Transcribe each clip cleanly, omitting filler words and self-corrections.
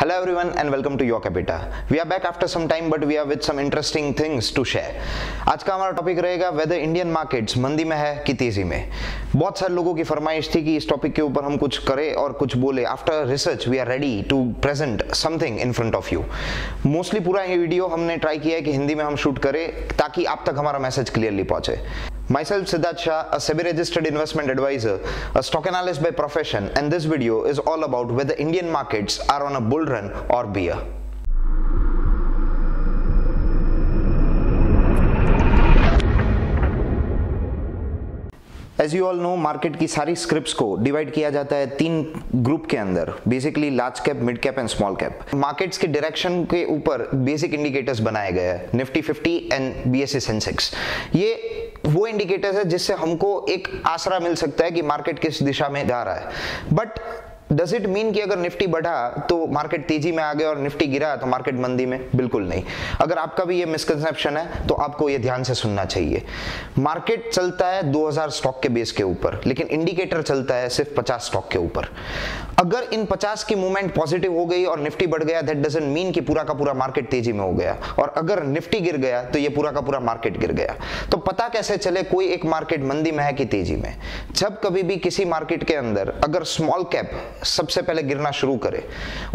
Hello everyone and welcome to Your Capita. We are back after some time but we are with some interesting things to share. आज का हमारा topic रहेगा whether Indian markets मंदी में है कि तेजी में. बहुत सारे लोगों की फरमाइश थी कि इस टॉपिक के ऊपर हम कुछ करें और कुछ बोले. After research we are ready to present something in front of you. Mostly पूरा ये वीडियो हमने ट्राई किया है कि हिंदी में हम शूट करें ताकि आप तक हमारा मैसेज क्लियरली पहुंचे. Myself Siddharth Shah, a SEBI registered investment advisor, a stock analyst by profession, and this video is all about whether Indian markets are on a bull run or bear. As you all know, market की सारी scripts को divide किया जाता है तीन group के अंदर, basically large cap, mid cap and small cap. Markets के डायरेक्शन के ऊपर बेसिक इंडिकेटर्स बनाए गए हैं, निफ्टी 50 एंड बीएसई सेंसेक्स. ये वो इंडिकेटर्स है जिससे हमको एक आसरा मिल सकता है कि मार्केट किस दिशा में जा रहा है. बट डज इट मीन कि अगर निफ्टी बढ़ा तो मार्केट तेजी में आ गया और निफ्टी गिरा तो मार्केट मंदी में? बिल्कुल नहीं. अगर आपका भी ये मिसकंसेप्शन है तो आपको ये ध्यान से सुनना चाहिए. मार्केट चलता है 2000 स्टॉक के बेस के ऊपर, लेकिन इंडिकेटर चलता है सिर्फ 50 स्टॉक के ऊपर. अगर इन 50 की मूवमेंट पॉजिटिव हो गई और निफ्टी बढ़ गया, दैट डजंट मीन कि पूरा का पूरा मार्केट तेजी में हो गया. और अगर निफ्टी गिर गया तो ये पूरा का पूरा मार्केट गिर गया. तो पता कैसे चले कोई एक मार्केट मंदी में है कि तेजी में? जब कभी भी किसी मार्केट के अंदर अगर स्मॉल कैप सबसे पहले गिरना शुरू करे,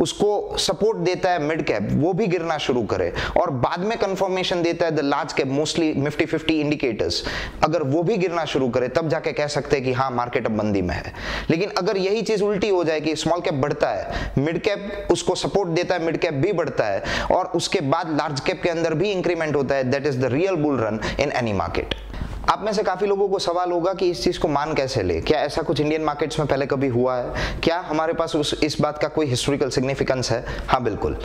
उसको सपोर्ट देता है मिड कैप, वो भी गिरना शुरू करे, और बाद में कंफर्मेशन देता है the large cap, mostly Nifty 50 indicators, अगर वो भी गिरना शुरू करे, तब जाके कह सकते हैं कि हाँ मार्केट अब मंदी में है. लेकिन अगर यही चीज उल्टी हो जाए कि स्मॉल कैप बढ़ता है, मिड कैप उसको सपोर्ट देता है, मिड कैप भी बढ़ता है, और उसके बाद लार्ज कैप के अंदर भी इंक्रीमेंट होता है, that is the real bull run in any market. आप में से काफी लोगों को सवाल होगा कि इस चीज को मान कैसे ले? क्या ऐसा कुछ इंडियन मार्केट्स में पहले कभी हुआ है? क्या हमारे पास इस बात का कोई हिस्टोरिकल सिग्निफिकेंस है? हाँ बिल्कुल.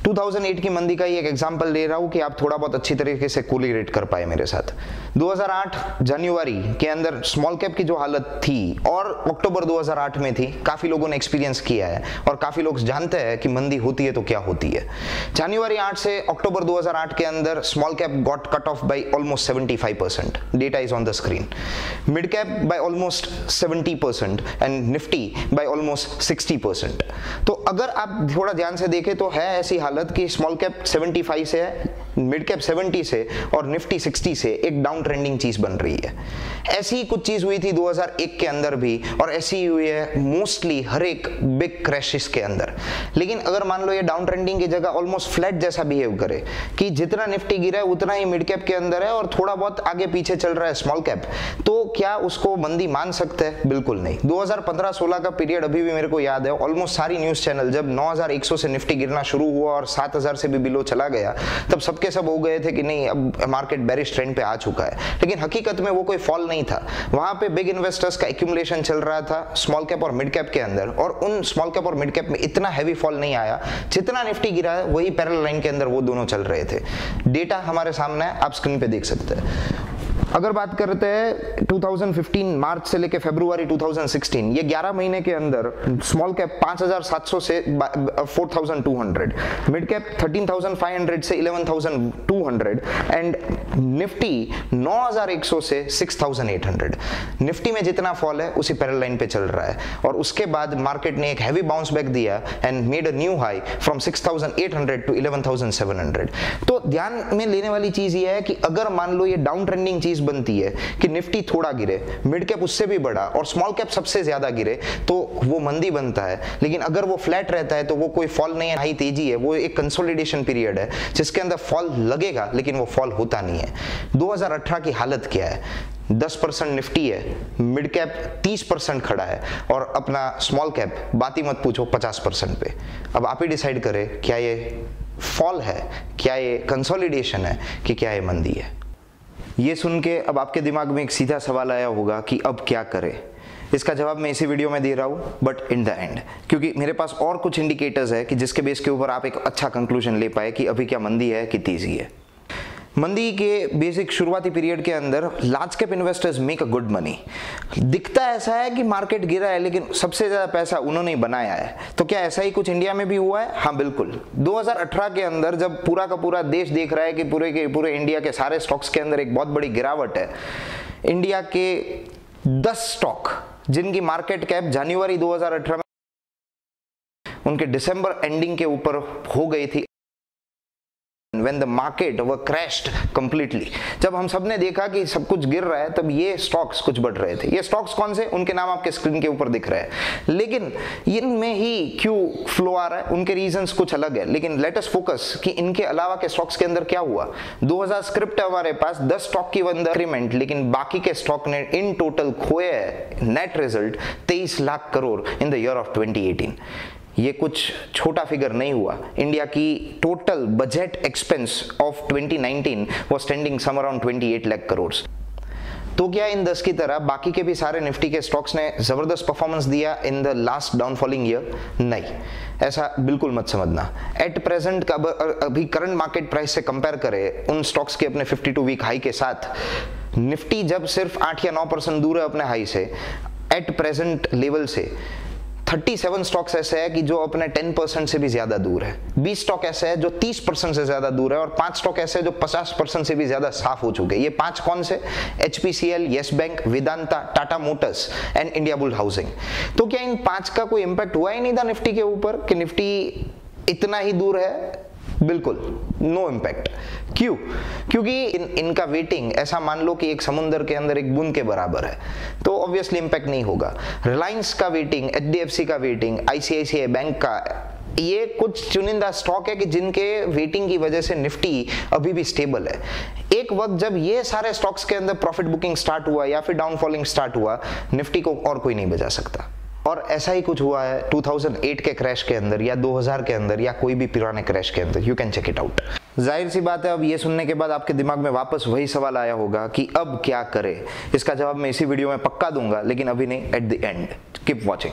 2008 की मंदी का ही एक एग्जांपल ले रहा हूं कि आप थोड़ा बहुत अच्छी तरीके से कोरिलेट कर पाए मेरे साथ. 2008 जनवरी के अंदर स्मॉल कैप की जो हालत थी और अक्टूबर 2008 में थी, काफी लोगों ने एक्सपीरियंस किया है और काफी लोग जानते हैं कि मंदी होती है तो क्या होती है. जनवरी 8 से अक्टूबर 2008 के अंदर small cap got cut off by almost 75%. Data is on the screen. Mid cap by almost 70% and Nifty by almost 60%. तो अगर आप थोड़ा ध्यान से देखें तो है ऐसी हालत कि स्मॉल कैप 75 से है, मिड कैप 70 से और निफ्टी 60 से एक डाउन ट्रेंडिंग चीज बन रही है. ऐसी ही कुछ चीज हुई थी 2001 के अंदर भी, और ऐसी ही हुई है मोस्टली हर एक बिग क्रैशेस के अंदर. लेकिन अगर मान लो ये डाउन ट्रेंडिंग की जगह ऑलमोस्ट फ्लैट जैसा बिहेव करे कि जितना निफ्टी गिरा है उतना ही मिड कैप के अंदर है और थोड़ा बहुत आगे पीछे चल रहा है स्मॉल कैप, तो क्या उसको मंदी मान सकते हैं? बिल्कुल नहीं. 2015-16 का पीरियड अभी भी मेरे को याद है. ऑलमोस्ट सारी न्यूज चैनल जब 9100 से निफ्टी गिरना शुरू हुआ और 7000 से भी बिलो चला गया, तब सबके सब हो गए थे कि नहीं अब मार्केट बेरिश ट्रेंड पे आ चुका है. लेकिन हकीकत में वो कोई फॉल नहीं था. वहां पे बिग इन्वेस्टर्स का एक्यूमुलेशन चल रहा था स्मॉल कैप और मिड कैप के अंदर, और उन स्मॉल कैप और मिड कैप में इतना हैवी फॉल नहीं आया. जितना निफ्टी गिरा है वही पैरेलल लाइन के अंदर वो दोनों चल रहे थे. डेटा हमारे सामने है, आप स्क्रीन पे देख सकते हैं. अगर बात करते हैं 2015 मार्च से लेके फरवरी 2016, ये 11 महीने के अंदर स्मॉल कैप 5700 से 4200, मिड कैप 13500 से 11200 एंड निफ्टी 9100 से 6800. निफ्टी में जितना फॉल है उसी पैरेलल लाइन पे चल रहा है, और उसके बाद मार्केट ने एक हैवी बाउंस बैक दिया and made a new high from 6800 to 11700. तो ध्यान में लेने वाली चीज ये है कि अगर मान लो ये डाउन ट्रेंडिंग चीज बनती है कि निफ्टी थोड़ा गिरे, मिड कैप उससे भी बड़ा और स्मॉल कैप सबसे ज्यादा गिरे, तो वो मंदी बनता है. लेकिन अगर वो फ्लैट रहता है तो वो कोई फॉल नहीं है, हाई तेजी है, वो एक कंसोलिडेशन पीरियड है जिसके अंदर फॉल लगेगा लेकिन वो फॉल होता नहीं है. 2018 की हालत क्या है? 10% निफ्टी है, मिड कैप 30% खड़ा है, और अपना स्मॉल कैप बात ही मत पूछो 50% पे. अब आप ही डिसाइड करें क्या ये फॉल है, क्या ये कंसोलिडेशन है, कि क्या ये मंदी है. ये सुन के अब आपके दिमाग में एक सीधा सवाल आया होगा कि अब क्या करें. इसका जवाब मैं इसी वीडियो में दे रहा हूँ, बट इन द एंड, क्योंकि मेरे पास और कुछ इंडिकेटर्स है कि जिसके बेस के ऊपर आप एक अच्छा कंक्लूजन ले पाए कि अभी क्या मंदी है कि तेजी है. मंदी के बेसिक शुरुआती पीरियड के अंदर large cap investors make a good money. दिखता ऐसा है कि मार्केट गिरा है लेकिन सबसे ज्यादा पैसा उन्होंने ही बनाया है. तो क्या ऐसा ही कुछ इंडिया में भी हुआ है? हाँ बिल्कुल. 2018 के अंदर जब पूरा का पूरा देश देख रहा है कि पूरे के पूरे इंडिया के सारे स्टॉक्स के अंदर एक बहुत बड़ी गिरावट है, इंडिया के 10 स्टॉक जिनकी मार्केट कैप जनवरी 2018 में उनके दिसंबर एंडिंग के ऊपर हो गई थी when the market were crashed completely। जब हम सब ने देखा कि सब कुछ गिर रहा है तब ये स्टॉक्स कुछ बढ़ रहे थे। ये स्टॉक्स कौन से, उनके नाम आपके स्क्रीन के ऊपर दिख रहे हैं, लेकिन इनमें ही क्यों फ्लो आ रहा है, उनके रीजंस कुछ अलग है। लेकिन लेट अस फोकस कि इनके अलावा के स्टॉक्स के अंदर क्या हुआ। 2000 स्क्रिप्ट हमारे पास 10 स्टॉक की इंक्रीमेंट, लेकिन बाकी के स्टॉक ने इन टोटल खोए net result 23 lakh crore in the year of 2018। ये कुछ छोटा फिगर नहीं हुआ। इंडिया की total budget expense of 2019 was standing some around 28 lakh crore. तो क्या इन 10 की तरह बाकी के भी सारे निफ्टी के स्टॉक्स ने जबरदस्त परफॉर्मेंस दिया इन द लास्ट डाउनफॉलिंग ईयर? नहीं, ऐसा बिल्कुल मत समझना। एट प्रेजेंट का अभी करंट मार्केट प्राइस से कंपेयर करें उन स्टॉक्स के अपने 52 वीक हाई के साथ, निफ्टी जब सिर्फ 8 या 9% दूर है अपने हाई से, एट प्रेजेंट लेवल से 37 स्टॉक्स ऐसे हैं कि जो अपने 10% से भी ज्यादा दूर है, 20 स्टॉक ऐसे हैं जो 30% से ज्यादा दूर है, और 5 स्टॉक ऐसे हैं जो 50% से भी ज्यादा साफ हो चुके हैं। ये 5 कौन से? HPCL, yes bank, Vedanta, Tata Motors and India bull housing. तो क्या इन 5 का कोई इंपैक्ट हुआ ही नहीं था निफ्टी के ऊपर कि निफ्टी इतना ही दूर है? बिल्कुल नो इम्पैक्ट। क्यों? क्योंकि इनका वेटिंग ऐसा मान लो कि एक समुंदर के अंदर एक बूंद के बराबर है, तो ऑब्वियसली इम्पैक्ट नहीं होगा। रिलायंस का वेटिंग, HDFC का वेटिंग, ICICI बैंक का, ये कुछ चुनिंदा स्टॉक है कि जिनके वेटिंग की वजह से निफ्टी अभी भी स्टेबल है। एक वक्त जब ये सारे स्टॉक्स के अंदर प्रॉफिट बुकिंग स्टार्ट हुआ या फिर डाउनफॉलिंग स्टार्ट हुआ, निफ्टी को और कोई नहीं बचा सकता। और ऐसा ही कुछ हुआ है 2008 के क्रैश के अंदर या 2000 के अंदर या कोई भी पुराने क्रैश के अंदर। You can check it out. जाहिर सी बात है, अब ये सुनने के बाद आपके दिमाग में वापस वही सवाल आया होगा कि अब क्या करें। इसका जवाब मैं इसी वीडियो में पक्का दूंगा, लेकिन अभी नहीं, at the end. Keep watching.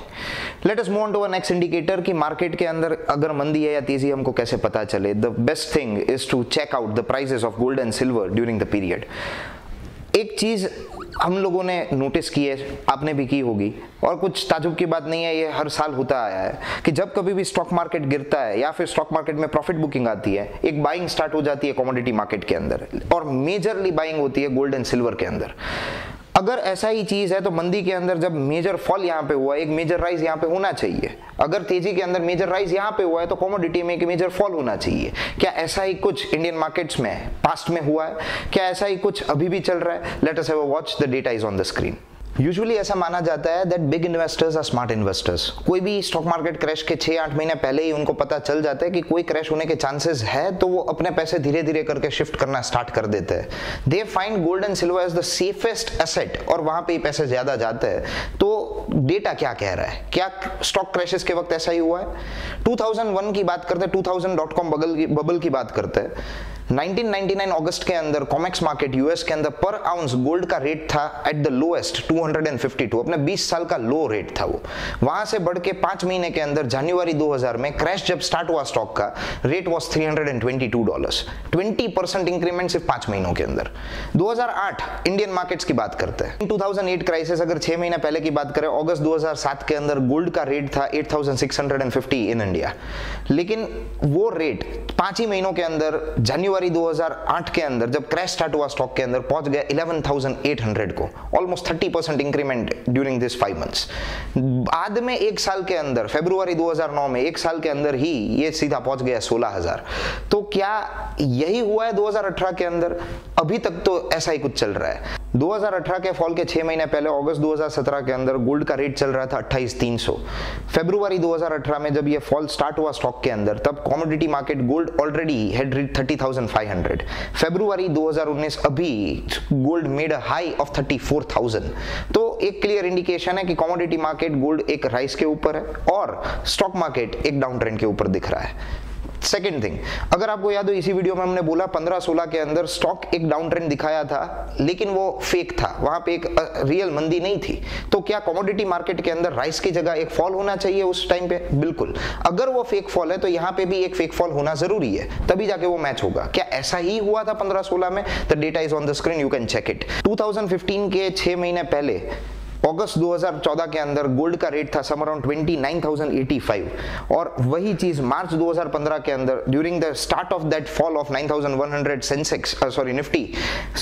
Let us move on to a next indicator कि मार्केट के अंदर अगर मंदी है या तेजी हमको कैसे पता चले। The best thing is to check out the prices of gold and silver during the period. एक चीज हम लोगों ने नोटिस की है, आपने भी की होगी, और कुछ ताजुब की बात नहीं है, ये हर साल होता आया है कि जब कभी भी स्टॉक मार्केट गिरता है या फिर स्टॉक मार्केट में प्रॉफिट बुकिंग आती है, एक बाइंग स्टार्ट हो जाती है कमोडिटी मार्केट के अंदर, और मेजरली बाइंग होती है गोल्ड एंड सिल्वर के अंदर। अगर ऐसा ही चीज है तो मंदी के अंदर जब मेजर फॉल यहाँ पे हुआ, एक मेजर राइज यहाँ पे होना चाहिए। अगर तेजी के अंदर मेजर राइज यहाँ पे हुआ है तो कमोडिटी में एक मेजर फॉल होना चाहिए। क्या ऐसा ही कुछ इंडियन मार्केट्स में पास्ट में हुआ है? क्या ऐसा ही कुछ अभी भी चल रहा है? Let us have a watch, the data is on the screen. Usually ऐसा माना जाता है that big investors are smart investors. कोई भी स्टॉक मार्केट क्रैश के 6-8 महीने पहले ही उनको पता चल जाता है कि कोई क्रैश होने के चांसेस है, तो वो अपने पैसे धीरे धीरे करके शिफ्ट करना स्टार्ट कर देते हैं। They find gold and silver as the safest asset, और वहां पे ही पैसे ज्यादा जाते हैं। तो डेटा क्या कह रहा है? क्या स्टॉक क्रैशेस के वक्त ऐसा ही हुआ है? 2001 की बात करते हैं, 2000.com बबल की बात करते हैं। 1999 अगस्त के अंदर कॉमेक्स मार्केट यूएस के अंदर पर आउंस गोल्ड का रेट था एट द लोएस्ट 252, अपने 20 साल का लो रेट था वो। वहां से बढ़ के 5 महीने के अंदर जनवरी 2000 में क्रैश जब स्टार्ट हुआ स्टॉक का, रेट वाज $322, 20% इंक्रीमेंट सिर्फ 5 महीनों के अंदर। 2008 इंडियन मार्केट्स की बात करते हैं। 2008 क्राइसिस अगर 6 महीने पहले की बात करें, अगस्त 2007 के अंदर गोल्ड का रेट था 8650 इन इंडिया, लेकिन वो रेट 5 ही महीनों के अंदर जनवरी 2008 के अंदर जब क्रैश स्टार्ट हुआ स्टॉक के अंदर पहुंच गया 11,800 को, almost 30% increment during this 5 months. बाद में एक साल के अंदर फरवरी 2009 में एक साल के अंदर ही ये सीधा पहुंच गया 16,000। तो क्या यही हुआ है 2018 के अंदर? अभी तक तो ऐसा ही कुछ चल रहा है। 2018 के फॉल के 6 महीने पहले अगस्त 2017 के अंदर गोल्ड का रेट चल रहा था 28,300। फरवरी 2018 में जब ये फॉल स्टार्ट हुआ स्टॉक के अंदर, तब commodity market gold already had reached 30,500। फरवरी 2019 अभी gold made a high of 34,000। तो एक क्लियर इंडिकेशन है कि कमोडिटी मार्केट गोल्ड एक राइज के ऊपर है और स्टॉक मार्केट एक डाउन ट्रेंड के ऊपर दिख रहा है। सेकेंड थिंग, अगर आपको याद हो इसी वीडियो में हमने बोला 15-16 के अंदर स्टॉक एक डाउन ट्रेंड दिखाया था, लेकिन वो फेक था, वहां पे एक रियल मंदी नहीं थी। तो क्या कमोडिटी मार्केट के अंदर राइस की जगह एक फॉल होना चाहिए उस टाइम पे? बिल्कुल। अगर वो फेक फॉल है तो यहाँ पे भी एक फेक फॉल होना जरूरी है, तभी जाके वो मैच होगा। क्या ऐसा ही हुआ था 15-16 में? The data is on the screen, you can check it. 2015 के 6 महीने पहले अगस्त 2014 के अंदर गोल्ड का रेट था सम अराउंड 29,085 और वही चीज मार्च 2015 के अंदर during the start of that fall of 9,100 Sensex Nifty,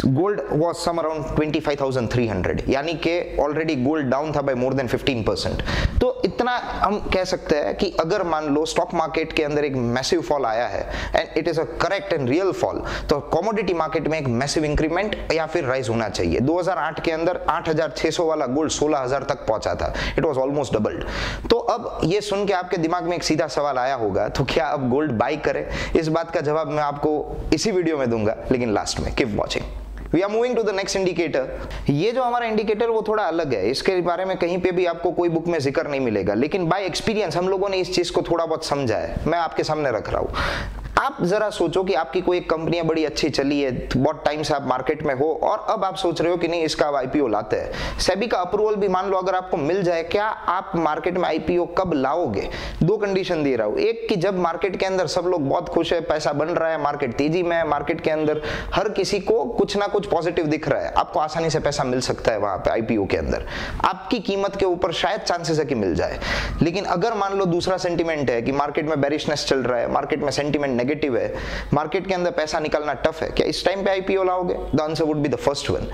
gold was some around 25,300, यानी कि ऑलरेडी गोल्ड डाउन था बाय मोर देन 15%। तो इतना हम कह सकते हैं कि अगर मान लो स्टॉक मार्केट के अंदर एक मैसिव फॉल आया है and it is a correct and real fall, तो कमोडिटी मार्केट में एक मैसिव इंक्रीमेंट या फिर राइज होना चाहिए। 2008 के अंदर 8,600 वाला गोल्ड 16,000 तक पहुंचा था, इट वाज ऑलमोस्ट डबल्ड। तो अब ये सुन के आपके दिमाग में एक सीधा सवाल आया होगा, तो क्या अब गोल्ड बाय करें? इस बात का जवाब मैं आपको इसी वीडियो में दूंगा, लेकिन लास्ट में। Keep watching. We are moving to the next indicator। ये जो हमारा इंडिकेटर वो थोड़ा अलग है, इसके बारे में कहीं पे भी आपको कोई बुक में जिक्र नहीं मिलेगा, लेकिन बाय एक्सपीरियंस हम लोगों ने इस चीज को थोड़ा बहुत समझा है, मैं आपके सामने रख रहा हूँ। आप जरा सोचो कि आपकी कोई एक कंपनी बड़ी अच्छी चली है, बहुत टाइम से आप मार्केट में हो और अब आप सोच रहे हो कि नहीं इसका आईपीओ लाते हैं। सेबी का अप्रूवल भी मान लो अगर आपको मिल जाए, क्या आप मार्केट में आईपीओ कब लाओगे? दो कंडीशन दे रहा हूं, एक कि जब मार्केट के अंदर सब लोग बहुत खुश है, पैसा बन रहा है, मार्केट तेजी में है, मार्केट के अंदर हर किसी को कुछ ना कुछ पॉजिटिव दिख रहा है, आपको आसानी से पैसा मिल सकता है वहां पे आईपीओ के अंदर, आपकी कीमत के ऊपर शायद चांसेस है कि मिल जाए। लेकिन अगर मान लो दूसरा सेंटीमेंट है कि मार्केट में बेरिशनेस चल रहा है, मार्केट में सेंटीमेंट नेगेटिव है, मार्केट के अंदर पैसा निकालना टफ है, क्या इस टाइम पे आईपीओ लाओगे? The answer would be the first one.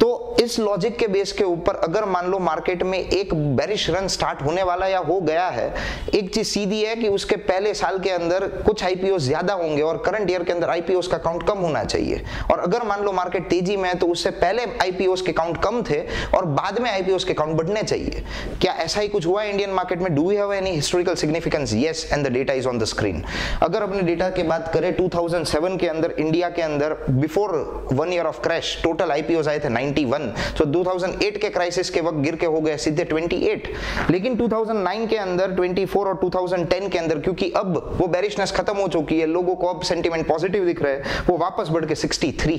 तो इस लॉजिक के बेस के ऊपर अगर मान लो मार्केट में एक बेरिश रन स्टार्ट होने वाला या हो गया है, एक चीज सीधी है कि उसके पहले साल के अंदर कुछ आईपीओ ज्यादा होंगे और करंट ईयर के अंदर आईपीओ का काउंट कम होना चाहिए। और अगर मान लो मार्केट तेजी में है तो उससे पहले आईपीओ के काउंट कम थे और बाद में आईपीओ के काउंट बढ़ने चाहिए। क्या ऐसा ही कुछ हुआ है इंडियन मार्केट में? Do we have any historical significance? Yes, and the data is on the screen. अगर अपने डेटा की बात करें, 2007 के अंदर इंडिया के अंदर before 1 year of crash total IPO आए थे 91। तो 2008 के क्राइसिस के वक्त गिर के हो गए सीधे 28। लेकिन 2009 के अंदर 24 और 2010 के अंदर, क्योंकि अब वो बेरिशनेस खत्म हो चुकी है, लोगों को अब सेंटीमेंट पॉजिटिव दिख रहा है, वो वापस बढ़ के 63।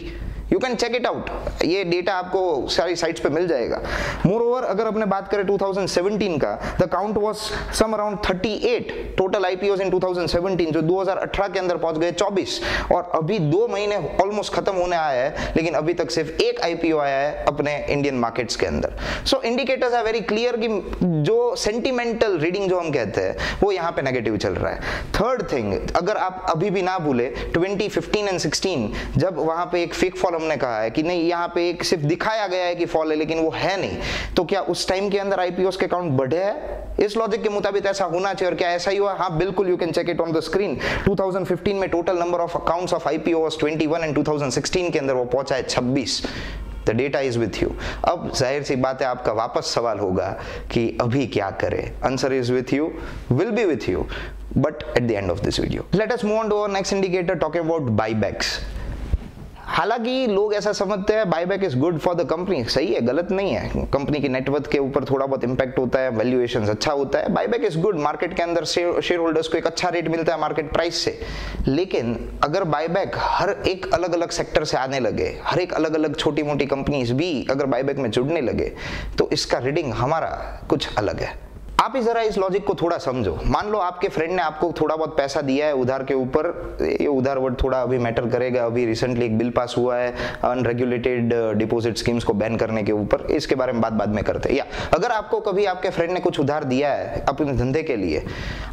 You can check it out, ये डेटा आपको सारी साइट्स पे मिल जाएगा। मोर ओवर अगर अपने बात करें 2017 का, the count was some around 38 total IPO in 2017, जो 2018 के अंदर पहुंच गए 24 और अभी 2 महीने ऑलमोस्ट खत्म होने आया है, लेकिन अभी तक सिर्फ एक आईपीओ आया है अपने इंडियन मार्केट्स के अंदर। सो इंडिकेटर्स आर वेरी क्लियर कि जो सेंटिमेंटल रीडिंग जो हम कहते हैं वो यहाँ पे नेगेटिव चल रहा है। थर्ड थिंग, अगर आप अभी भी ना भूले 2015 एंड 16 जब वहां पे एक फेक फॉल हमने कहा है कि नहीं यहाँ पे एक सिर्फ दिखाया गया है कि फॉल है लेकिन वो है नहीं, तो क्या उस टाइम के अंदर आईपीओस के काउंट बढ़े हैं? इस लॉजिक के मुताबिक ऐसा होना चाहिए और क्या ऐसा ही हुआ? हाँ बिल्कुल, you can check it on the screen. 2015 में total number of accounts of IPO was 21 and 2016 के अंदर वो पहुंचा है 26। The data is with you. अब जाहिर सी बात है आपका वापस सवाल होगा कि अभी क्या करें? Answer is with you, will be with you, but at the end of this video let us move on to our next indicator, talking about buybacks. हालांकि लोग ऐसा समझते हैं buyback is good for the company, सही है, गलत नहीं है। कंपनी की नेटवर्थ के ऊपर थोड़ा बहुत इंपैक्ट होता है, वैल्यूएशन अच्छा होता है, बायबैक इज गुड, मार्केट के अंदर शेयर होल्डर्स को एक अच्छा रेट मिलता है मार्केट प्राइस से। लेकिन अगर बायबैक हर एक अलग अलग सेक्टर से आने लगे, हर एक अलग अलग छोटी मोटी कंपनीज भी अगर बायबैक में जुड़ने लगे, तो इसका रीडिंग हमारा कुछ अलग है। आप ही जरा इस लॉजिक को थोड़ा समझो। मान लो आपके फ्रेंड ने आपको थोड़ा बहुत पैसा दिया है उधार के ऊपर, ये उधार वर्ड थोड़ा अभी मैटर करेगा, अभी रिसेंटली एक बिल पास हुआ है अनरेगुलेटेड डिपॉजिट स्कीम्स को बैन करने के ऊपर, इसके बारे में बात बाद में करते हैं। या अगर आपको कभी आपके फ्रेंड ने कुछ उधार दिया है अपने धंधे के लिए,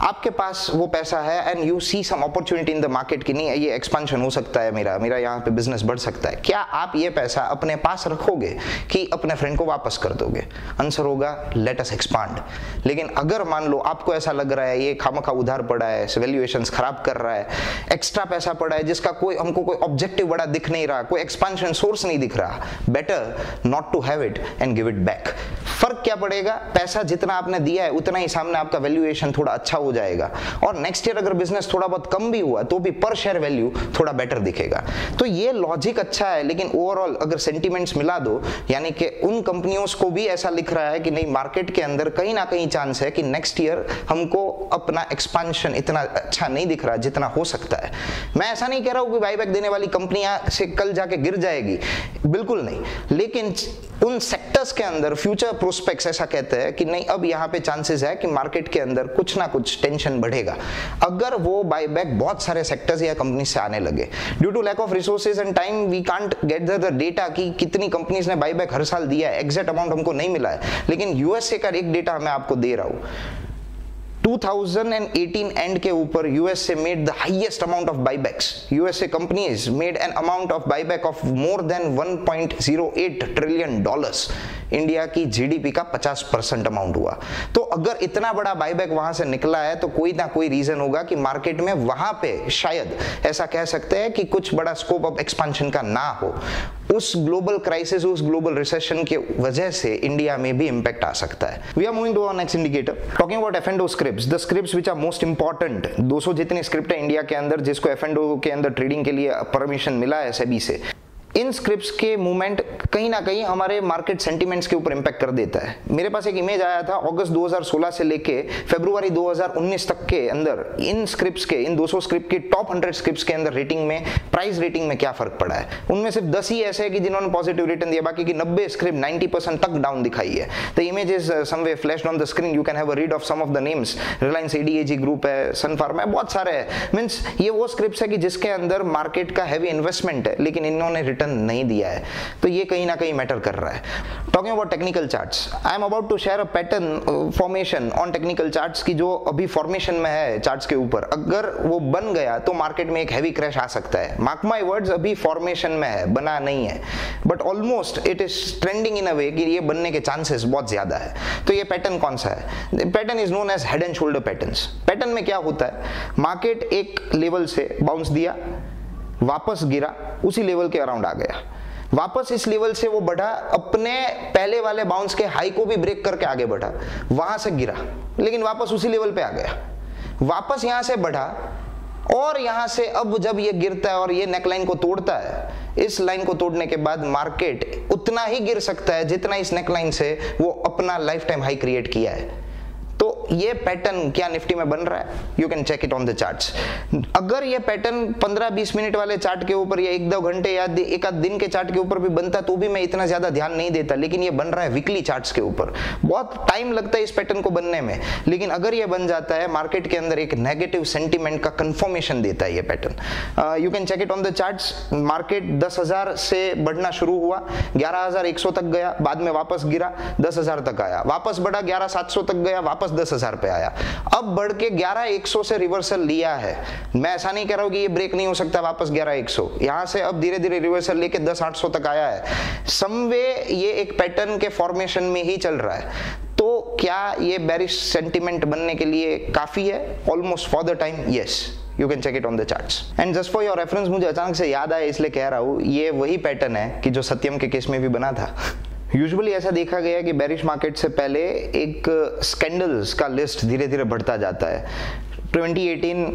आपके पास वो पैसा है and you see some opportunity in the market की नहीं ये एक्सपेंशन हो सकता है, मेरा यहाँ पे बिजनेस बढ़ सकता है, क्या आप ये पैसा अपने पास रखोगे कि अपने फ्रेंड को वापस कर दोगे? आंसर होगा लेट अस एक्सपांड। लेकिन अगर मान लो आपको ऐसा लग रहा है ये खामखा उधार पड़ा है, वैल्यूएशंस खराब कर रहा है, एक्स्ट्रा पैसा पड़ा है जिसका हमको कोई ऑब्जेक्टिव बड़ा दिख नहीं रहा, कोई एक्सपेंशन सोर्स नहीं दिख रहा, better not to have it and give it back. फर्क क्या पड़ेगा? पैसा जितना आपने दिया है उतना ही सामने आपका वैल्यूएशन थोड़ा अच्छा हो जाएगा और नेक्स्ट ईयर अगर बिजनेस थोड़ा बहुत कम भी हुआ तो भी पर शेयर वैल्यू थोड़ा बेटर दिखेगा। तो ये लॉजिक अच्छा है, लेकिन ओवरऑल अगर सेंटीमेंट्स मिला दो, यानी कि उन कंपनियों को भी ऐसा लिख रहा है कि नहीं मार्केट के अंदर कहीं ना कहीं चांस है कि नेक्स्ट ईयर हमको अपना एक्सपेंशन इतना अच्छा नहीं दिख रहा जितना हो सकता है। मैं ऐसा नहीं कह रहा हूं कि बायबैक देने वाली कंपनियां से कल जाके गिर जाएगी, बिल्कुल नहीं, लेकिन उन सेक्टर्स के अंदर फ्यूचर प्रोस्पेक्ट्स इंडेक्स ऐसा कहते हैं कि नहीं, अब यहाँ पे चांसेस है कि मार्केट के अंदर कुछ ना कुछ टेंशन बढ़ेगा अगर वो बायबैक बहुत सारे सेक्टर्स या कंपनी से आने लगे। Due to lack of resources and time we can't get the data कि कितनी कंपनीज ने बायबैक हर साल दिया है, एग्जैक्ट अमाउंट हमको नहीं मिला है, लेकिन यूएसए का एक डेटा मैं आपको दे रहा हूँ। 2018 एंड के ऊपर USA made the highest amount of buybacks. USA companies made an amount of buyback of more than 1.08 trillion dollars. India की जीडीपी का 50% अमाउंट हुआ। तो अगर इतना बड़ा बायबैक वहां से निकला है तो कोई ना कोई रीजन होगा कि मार्केट में वहां पे शायद ऐसा कह सकते हैं कि कुछ बड़ा स्कोप ऑफ एक्सपेंशन का ना हो। उस ग्लोबल क्राइसिस, उस ग्लोबल रिसेशन के वजह से इंडिया में भी इंपैक्ट आ सकता है। We are moving to our next indicator, talking about F and O scripts, the scripts which are most important. 200 जितनी स्क्रिप्ट है इंडिया के अंदर जिसको एफ एंड ओ के अंदर ट्रेडिंग के लिए परमिशन मिला है सेबी से, इन स्क्रिप्ट्स के मूवमेंट कहीं ना कहीं हमारे मार्केट सेंटिमेंट्स के ऊपर इंपैक्ट कर देता है। मेरे पास एक इमेज आया था अगस्त 2016 से लेके फरवरी 2019 तक के अंदर इन स्क्रिप्ट्स के, इन 200 स्क्रिप्ट के टॉप 100 स्क्रिप्ट्स के अंदर रेटिंग में, प्राइस रेटिंग में क्या फर्क पड़ा है। उनमें सिर्फ 10 ही ऐसे हैं कि जिन्होंने पॉजिटिव रिटर्न दिया, बाकी की 90 स्क्रिप्ट 90% तक डाउन दिखाई है। The image is somewhere flashed on the screen, you can have a read of some of the names. Reliance ADAG group है, सन फार्मा है, बहुत सारे हैं। मींस ये वो स्क्रिप्ट्स है कि जिसके अंदर मार्केट का हैवी इन्वेस्टमेंट है लेकिन इन्होंने रिटर्न नहीं दिया है, तो ये कहीं ना कहीं मैटर कर रहा है। Talking about technical charts, I am about to share a pattern formation on technical charts की जो अभी फॉर्मेशन में है चार्ट्स के ऊपर। अगर वो बन गया तो मार्केट में एक हैवी क्रैश आ सकता है। मार्क माय वर्ड्स, अभी फॉर्मेशन में है, बना नहीं है, but almost it is trending in a way कि ये बनने के चांसेस बहुत ज्यादा है। तो ये पैटर्न कौन सा है? Pattern is known as head and shoulder patterns. Pattern में क्या होता है, मार्केट एक लेवल से बाउंस दिया, वापस गिरा, उसी लेवल के अराउंड आ गया, वापस इस लेवल से वो बढ़ा, अपने पहले वाले बाउंस के हाई को भी ब्रेक करके आगे बढ़ा, वहां से गिरा लेकिन वापस उसी लेवल पे आ गया, वापस यहां से बढ़ा और यहां से अब जब ये गिरता है और ये नेकलाइन को तोड़ता है, इस लाइन को तोड़ने के बाद मार्केट उतना ही गिर सकता है जितना इस नेकलाइन से वो अपना लाइफ टाइम हाई क्रिएट किया है। तो ये पैटर्न क्या निफ्टी में बन रहा है, you can check it on the charts. अगर ये पैटर्न 15-20 मिनट वाले चार्ट के ऊपर या 1-2 घंटे या एक आध दिन के चार्ट के ऊपर भी बनता तो भी मैं इतना ज्यादा ध्यान नहीं देता, लेकिन ये बन रहा है वीकली चार्ट्स के ऊपर। बहुत टाइम लगता है इस पैटर्न को बनने में, लेकिन अगर ये बन जाता है मार्केट के अंदर एक नेगेटिव सेंटीमेंट का कंफर्मेशन देता है ये pattern. You can check it on the charts. Market 10,000 से बढ़ना शुरू हुआ, 11,100 तक गया, बाद में वापस गिरा, 10,000 तक आया, वापस बढ़ा, 11,700 तक गया, वापस 10,000 पे आया, अब बढ़ के 11,100 से रिवर्सल लिया है। मैं ऐसा नहीं कह रहा हूं कि ये ब्रेक नहीं हो सकता वापस 11,100, यहां से अब धीरे धीरे रिवर्सल लेके 10,800 तक आया है। समवे ये एक पैटर्न के फॉर्मेशन में ही चल रहा है। तो क्या ये बेरिश सेंटिमेंट बनने के लिए काफी है? Almost for the time yes, you can check it on the charts. And just for your reference, मुझे अचानक से याद आया इसलिए कह रहा हूं, ये वही पैटर्न है कि जो सत्यम के केस में भी बना था। यूजुअली ऐसा देखा गया कि बेरिश मार्केट से पहले एक स्कैंडल्स का लिस्ट धीरे धीरे बढ़ता जाता है। 2018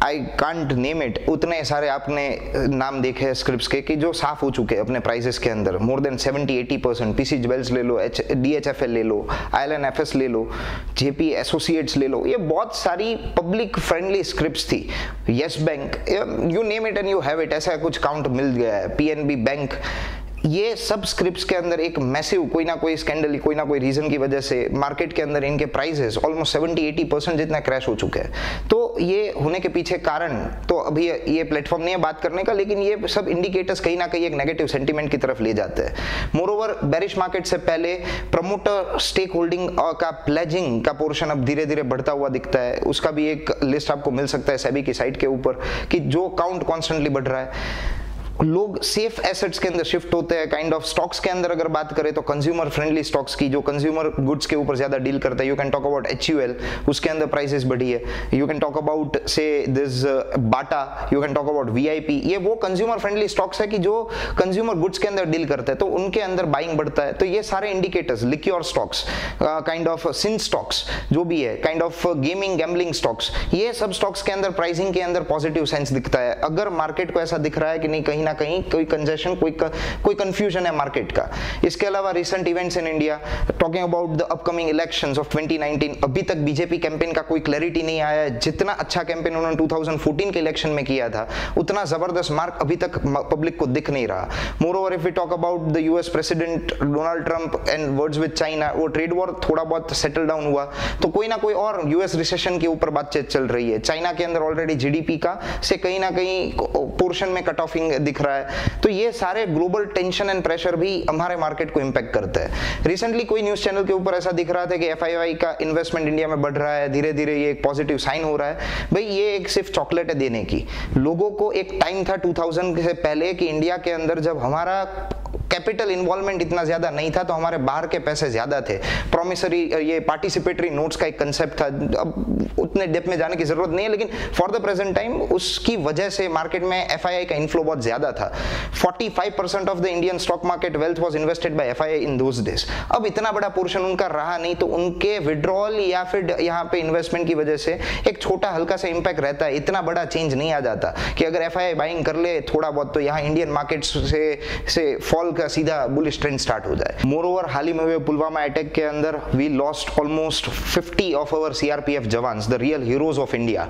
आई कांट नेम इट, उतने सारे आपने नाम देखे हैं स्क्रिप्ट्स के कि जो साफ हो चुके हैं अपने प्राइसेस के अंदर, मोर देन 70-80%। पीसी ज्वेल्स ले लो, DHFL ले लो, ILNFS ले लो, JP एसोसिएट्स ले लो, ये बहुत सारी पब्लिक फ्रेंडली स्क्रिप्ट्स थी। Yes bank, you name it and you have it, ऐसा कुछ काउंट मिल गया है। PNB बैंक, ये सब स्क्रिप्ट्स के अंदर एक मैसिव कोई ना कोई स्कैंडल, कोई ना कोई रीजन की वजह से मार्केट के अंदर इनके प्राइसेस ऑलमोस्ट 70-80% जितना क्रैश हो चुके हैं। तो ये होने के पीछे कारण तो अभी ये प्लेटफॉर्म नहीं है बात करने का, लेकिन ये सब इंडिकेटर्स कहीं ना कहीं एक नेगेटिव सेंटीमेंट की तरफ ले जाते हैं। मोरओवर बेरिश मार्केट से पहले प्रमोटर स्टेक होल्डिंग का प्लेजिंग का पोर्शन अब धीरे धीरे बढ़ता हुआ दिखता है। उसका भी एक लिस्ट आपको मिल सकता है सेबी की साइट के ऊपर कि जो काउंट कॉन्स्टेंटली बढ़ रहा है। लोग सेफ एसेट्स के अंदर शिफ्ट होते हैं। काइंड ऑफ स्टॉक्स के अंदर अगर बात करें तो कंज्यूमर फ्रेंडली स्टॉक्स की, जो कंज्यूमर गुड्स के ऊपर ज्यादा डील करता है, you can talk about HUL, उसके अंदर प्राइसेस बढ़ी है। यू कैन टॉक अबाउट से this Bata, you can talk about VIP। ये वो कंज्यूमर फ्रेंडली स्टॉक्स है कि जो कंज्यूमर गुड्स के अंदर डील करते हैं, तो उनके अंदर बाइंग बढ़ता है। तो ये सारे indicators, liquor stocks, kind of sin stocks जो भी है, kind of gaming gambling stocks, ये सब स्टॉक्स के अंदर प्राइसिंग के अंदर पॉजिटिव सेंस दिखता है। अगर मार्केट को ऐसा दिख रहा है कि नहीं, कहीं ना ना कहीं कोई कंजेशन, कोई कंफ्यूजन है मार्केट का। इसके अलावा recent events in India, talking about the upcoming elections of 2019, अभी तक बीजेपी कैंपेन का कोई क्लैरिटी नहीं आया है। जितना अच्छा कैंपेन उन्होंने 2014 के इलेक्शन में किया था, उतना जबरदस्त मार्क अभी तक पब्लिक को दिख नहीं रहा। Moreover if we talk about the US president Donald Trump and words with China, वो ट्रेड वॉर थोड़ा बहुत सेटल डाउन हुआ तो कोई ना कोई और यूएस रिसेशन के ऊपर बातचीत चल रही है। चाइना के अंदर ऑलरेडी जीडीपी का से कहीं ना कहीं पोर्शन में कट ऑफिंग दिख रहा है। तो ये सारे ग्लोबल टेंशन एंड प्रेशर भी हमारे मार्केट को इंपैक्ट करता है। रिसेंटली कोई न्यूज चैनल के ऊपर ऐसा दिख रहा था कि एफआईआई का इन्वेस्टमेंट इंडिया में बढ़ रहा है, धीरे धीरे ये एक पॉजिटिव साइन हो रहा है। भाई ये एक सिर्फ चॉकलेट है देने की। लोगों को एक टाइम था 2000 से पहले कि इंडिया के अंदर जब हमारा कैपिटल इन्वॉल्वमेंट इतना ज्यादा नहीं था तो हमारे बाहर के पैसे ज्यादा थे। प्रोमिसरी ये पार्टिसिपेटरी नोट्स का एक कंसेप्ट था, अब उतने डेप्थ में जाने की जरूरत नहीं है, लेकिन फॉर द प्रेजेंट टाइम उसकी वजह से मार्केट में एफआईआई का इन्फ्लो बहुत ज्यादा था। 45% of the Indian stock market wealth was invested by FII in those days. अब इतना बड़ा पोर्शन उनका रहा नहीं, तो उनके विड्रॉल या फिर यहाँ पे इन्वेस्टमेंट की वजह से एक छोटा हल्का सा इंपैक्ट रहता है। इतना बड़ा चेंज नहीं आ जाता कि अगर एफआईआई बाइंग कर ले थोड़ा बहुत तो यहाँ इंडियन मार्केट से फॉल का सीधा बुलिश ट्रेंड स्टार्ट हो जाए। मोरओवर हाल ही में हुए पुलवामा अटैक के अंदर we lost almost 50 of our CRPF jawans, the real heroes of India.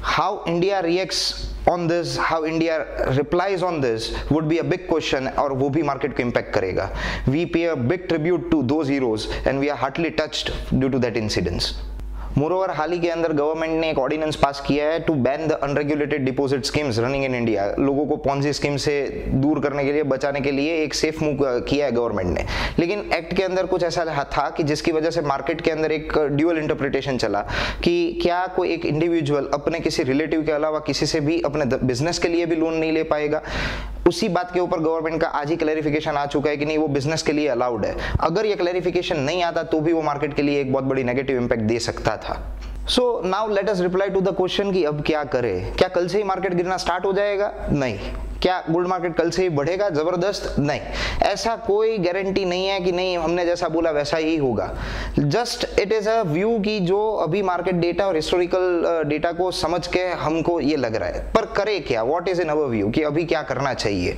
How India reacts on this, how India replies on this would be a big question, और वो भी मार्केट को इम्पैक्ट करेगा। We pay a big tribute to those heroes and we are heartily touched due to that incidents. Moreover हाल ही के अंदर government ने एक ऑर्डिनेंस पास किया है to ban the unregulated deposit schemes running in India. लोगों को पॉन्जी स्कीम से दूर करने के लिए, बचाने के लिए एक सेफ मूव किया है गवर्नमेंट ने। लेकिन एक्ट के अंदर कुछ ऐसा था कि जिसकी वजह से मार्केट के अंदर एक ड्यूअल इंटरप्रिटेशन चला कि क्या कोई एक इंडिविजुअल अपने किसी रिलेटिव के अलावा किसी से भी अपने बिजनेस के लिए भी लोन नहीं ले पाएगा। उसी बात के ऊपर गवर्नमेंट का आज ही क्लैरिफिकेशन आ चुका है कि नहीं, वो बिजनेस के लिए अलाउड है। अगर ये क्लैरिफिकेशन नहीं आता तो भी वो मार्केट के लिए एक बहुत बड़ी नेगेटिव इंपैक्ट दे सकता था। So now let us reply to the question कि अब क्या करें। क्या कल से ही मार्केट गिरना स्टार्ट हो जाएगा? नहीं। क्या गोल्ड मार्केट कल से ही बढ़ेगा जबरदस्त? नहीं। ऐसा कोई गारंटी नहीं है कि नहीं हमने जैसा बोला वैसा ही होगा। Just it is a view कि जो अभी मार्केट डेटा और हिस्टोरिकल डेटा को समझ के हमको ये लग रहा है। पर करे क्या, what is in our view कि अभी क्या करना चाहिए।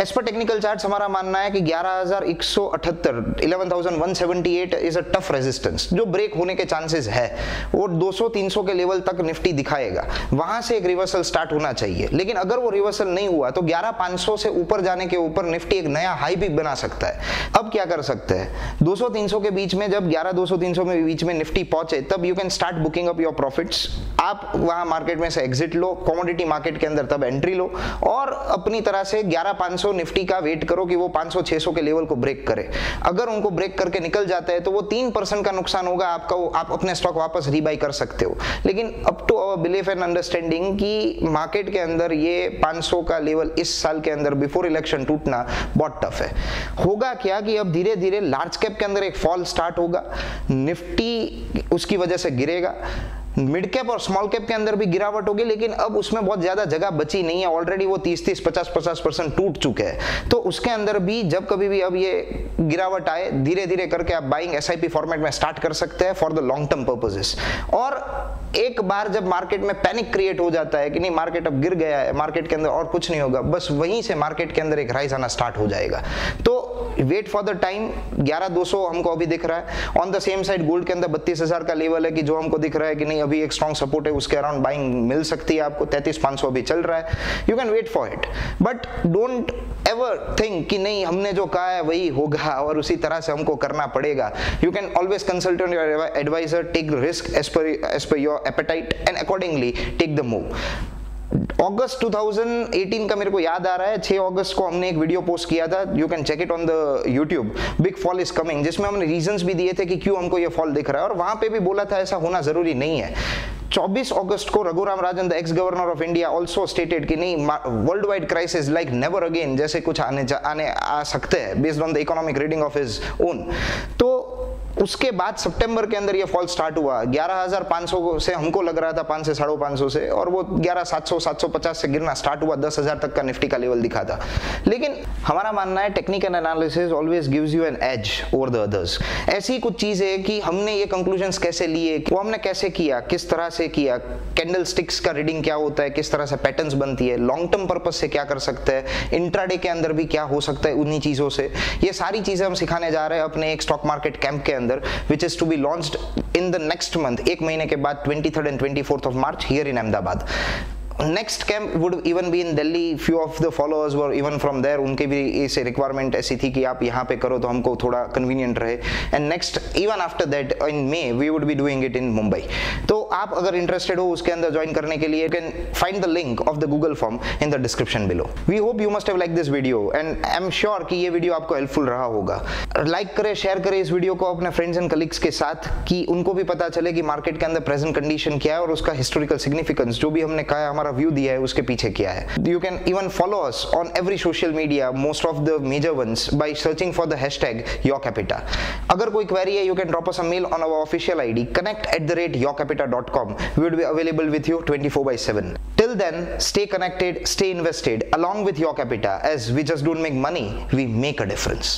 एज पर टेक्निकल चार्ट्स हमारा मानना है कि 11,178 11,178 इज अ टफ रेजिस्टेंस जो ब्रेक होने के चांसेस है। वो 200-300 के लेवल तक निफ्टी दिखाएगा, वहां से एक रिवर्सल स्टार्ट होना चाहिए। लेकिन अगर वो रिवर्सल नहीं हुआ तो 11,500 से ऊपर जाने के ऊपर निफ्टी एक नया हाई भी बना सकता है। अब क्या कर सकते हैं, 200-300 के बीच में, जब 11,200-300 के बीच में निफ्टी पहुंचे तब you can start booking up your profits. आप वहां मार्केट में से एग्जिट लो, कमोडिटी मार्केट के अंदर तब एंट्री लो और अपनी तरह से 11,500 निफ्टी का वेट करो कि वो 500-600 के लेवल को ब्रेक करे। अगर उनको ब्रेक करके निकल जाता है तो वो 3% का नुकसान होगा आपका, आप अपने स्टॉक वापस रीबाई कर सकते हो। लेकिन up to our belief and understanding कि मार्केट के अंदर ये 500 का लेवल इस साल के अंदर बिफोर इलेक्शन टूटना बहुत टफ है। होगा क्या कि अब धीरे धीरे लार्ज कैप के अंदर एक फॉल स्टार्ट होगा, निफ्टी उसकी वजह से गिरेगा, मिड कैप और स्मॉल कैप के अंदर भी गिरावट होगी, लेकिन अब उसमें बहुत ज्यादा जगह बची नहीं है। ऑलरेडी वो 30-30, 50-50% टूट चुके हैं। तो उसके अंदर भी जब कभी भी अब ये गिरावट आए, धीरे धीरे करके आप बाइंग एसआईपी फॉर्मेट में स्टार्ट कर सकते हैं for the long term purposes. और एक बार जब मार्केट में पैनिक क्रिएट हो जाता है कि नहीं मार्केट अब गिर गया है, मार्केट के अंदर और कुछ नहीं होगा, बस वहीं से मार्केट के अंदर एक राइज आना स्टार्ट हो जाएगा। तो वेट फॉर द टाइम। 11,200 हमको अभी दिख रहा है। On the same side gold के अंदर 32,000 का लेवल है कि जो हमको दिख रहा है कि नहीं अभी एक स्ट्रॉन्ग सपोर्ट है, उसके अराउंड बाइंग मिल सकती है आपको। 33,500 अभी चल रहा है, you can wait for it, but don't ever think कि नहीं हमने जो कहा है वही होगा और उसी तरह से हमको करना पड़ेगा। You can always consult on your advisor, take risk as per your appetite and accordingly take the move. अगस्त 2018 का मेरे को याद आ रहा है, 6 अगस्त को हमने एक वीडियो पोस्ट किया था, you can check it on the YouTube, big fall is coming, जिसमें हमने रीजंस भी दिए थे कि क्यों हमको ये फॉल दिख रहा है और वहां पे भी बोला था ऐसा होना जरूरी नहीं है। 24 अगस्त को Raghuram Rajan the ex governor of India also stated कि नहीं world wide crisis like never again जैसे कुछ आने आ सकते हैं based on the economic reading of his own. तो उसके बाद सितंबर के अंदर ये फॉल स्टार्ट हुआ 11,500 से, हमको लग रहा था 500 से 550 से, और वो 11,700 750 से गिरना स्टार्ट हुआ, 10,000 तक का निफ्टी का लेवल दिखा था। लेकिन हमारा मानना है technical analysis always gives you an edge over the others. ऐसी कुछ चीज है कि हमने ये कंक्लूजन्स कैसे लिए, वो हमने कैसे किया, किस तरह से किया, कैंडल स्टिक्स का रीडिंग क्या होता है, किस तरह से पैटर्न्स बनती है, लॉन्ग टर्म पर्पस से क्या कर सकते हैं, इंट्राडे के अंदर भी क्या हो सकता है उन्हीं चीजों से, ये सारी चीजें हम सिखाने जा रहे हैं अपने एक स्टॉक मार्केट कैंप के अंदर, which is to be launched in the next month, एक महीने के बाद 23rd and 24th of March here in Ahmedabad. Next camp would even be in Delhi, few of the followers were even from there, उनके भी इस requirement ऐसी थी कि आप यहाँ पे करो तो हमको थोड़ा कन्वीनियंट रहे। And next even after that in May we would be doing it in Mumbai. तो आप अगर इंटरेस्टेड हो उसके अंदर ज्वाइन करने के लिए, you can find the link of the Google form in the description below. We hope you must have like this video and I am sure कि ये वीडियो आपको हेल्पफुल रहा होगा। लाइक करें, शेयर करें इस वीडियो को अपने फ्रेंड्स एंड कलीग्स के साथ, कि उनको भी पता चले कि मार्केट के अंदर प्रेजेंट कंडीशन क्या है और उसका हिस्टोरिकल सिग्निफिकेंस, जो भी हमने कहा, हमारा व्यू दिया है, उसके पीछे क्या है। You can even follow us on every social media, most of the major ones, by searching for the hashtag YourCapita. अगर कोई query है, you can drop us a mail on our official ID connect@yourcapita.com. We will be available with you 24/7. Till then, stay connected, stay invested along with Your Capita, as we just don't make money, we make a difference.